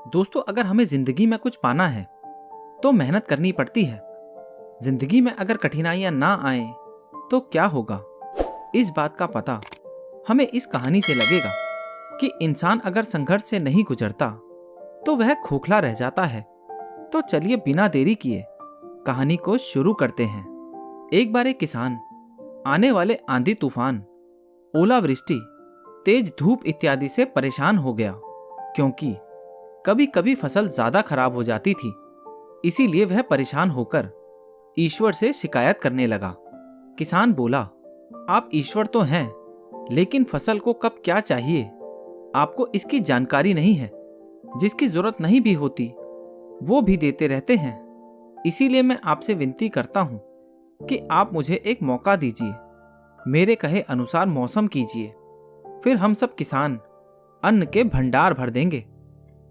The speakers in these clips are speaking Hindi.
दोस्तों, अगर हमें जिंदगी में कुछ पाना है तो मेहनत करनी पड़ती है। जिंदगी में अगर कठिनाइयां ना आए तो क्या होगा, इस बात का पता हमें इस कहानी से लगेगा कि इंसान अगर संघर्ष से नहीं गुजरता तो वह खोखला रह जाता है। तो चलिए बिना देरी किए कहानी को शुरू करते हैं। एक बार एक किसान आने वाले आंधी तूफान, ओलावृष्टि, तेज धूप इत्यादि से परेशान हो गया, क्योंकि कभी कभी फसल ज्यादा खराब हो जाती थी। इसीलिए वह परेशान होकर ईश्वर से शिकायत करने लगा। किसान बोला, आप ईश्वर तो हैं, लेकिन फसल को कब क्या चाहिए आपको इसकी जानकारी नहीं है। जिसकी जरूरत नहीं भी होती वो भी देते रहते हैं। इसीलिए मैं आपसे विनती करता हूं कि आप मुझे एक मौका दीजिए, मेरे कहे अनुसार मौसम कीजिए, फिर हम सब किसान अन्न के भंडार भर देंगे।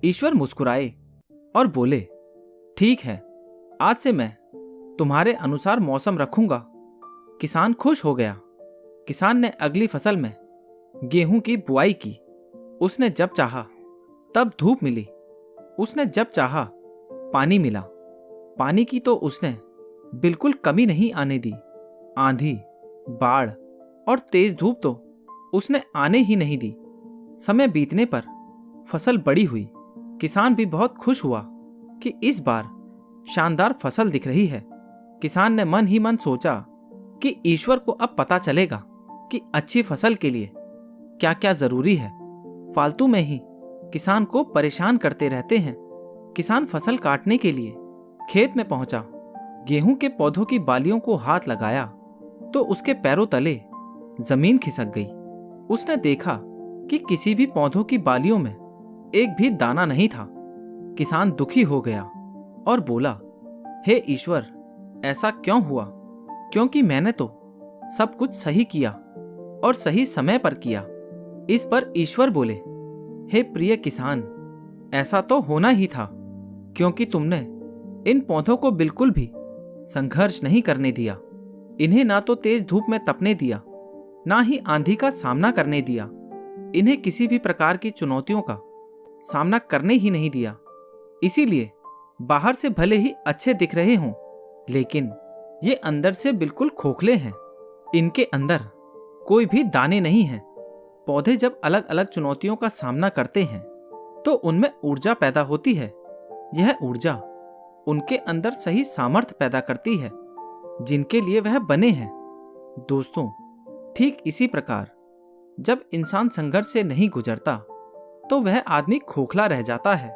ईश्वर मुस्कुराए और बोले, ठीक है, आज से मैं तुम्हारे अनुसार मौसम रखूंगा। किसान खुश हो गया। किसान ने अगली फसल में गेहूं की बुआई की। उसने जब चाहा तब धूप मिली, उसने जब चाहा पानी मिला। पानी की तो उसने बिल्कुल कमी नहीं आने दी। आंधी, बाढ़ और तेज धूप तो उसने आने ही नहीं दी। समय बीतने पर फसल बड़ी हुई। किसान भी बहुत खुश हुआ कि इस बार शानदार फसल दिख रही है। किसान ने मन ही मन सोचा कि ईश्वर को अब पता चलेगा कि अच्छी फसल के लिए क्या क्या जरूरी है। फालतू में ही किसान को परेशान करते रहते हैं। किसान फसल काटने के लिए खेत में पहुंचा। गेहूं के पौधों की बालियों को हाथ लगाया तो उसके पैरों तले जमीन खिसक गई। उसने देखा कि किसी भी पौधों की बालियों में एक भी दाना नहीं था। किसान दुखी हो गया और बोला, हे ईश्वर, ऐसा क्यों हुआ? क्योंकि मैंने तो सब कुछ सही किया और सही समय पर किया। इस पर ईश्वर बोले, हे प्रिय किसान, ऐसा तो होना ही था, क्योंकि तुमने इन पौधों को बिल्कुल भी संघर्ष नहीं करने दिया। इन्हें ना तो तेज धूप में तपने दिया, ना ही आंधी का सामना करने दिया। इन्हें किसी भी प्रकार की चुनौतियों का सामना करने ही नहीं दिया। इसीलिए बाहर से भले ही अच्छे दिख रहे हों, लेकिन ये अंदर से बिल्कुल खोखले हैं। इनके अंदर कोई भी दाने नहीं हैं। पौधे जब अलग अलग चुनौतियों का सामना करते हैं तो उनमें ऊर्जा पैदा होती है। यह ऊर्जा उनके अंदर सही सामर्थ्य पैदा करती है जिनके लिए वह बने हैं। दोस्तों, ठीक इसी प्रकार जब इंसान संघर्ष से नहीं गुजरता तो वह आदमी खोखला रह जाता है।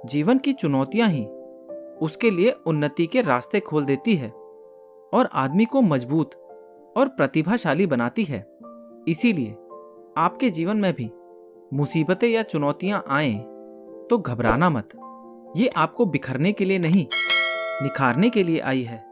जीवन की चुनौतियां ही उसके लिए उन्नति के रास्ते खोल देती है और आदमी को मजबूत और प्रतिभाशाली बनाती है। इसीलिए आपके जीवन में भी मुसीबतें या चुनौतियां आएं तो घबराना मत। ये आपको बिखरने के लिए नहीं, निखारने के लिए आई है।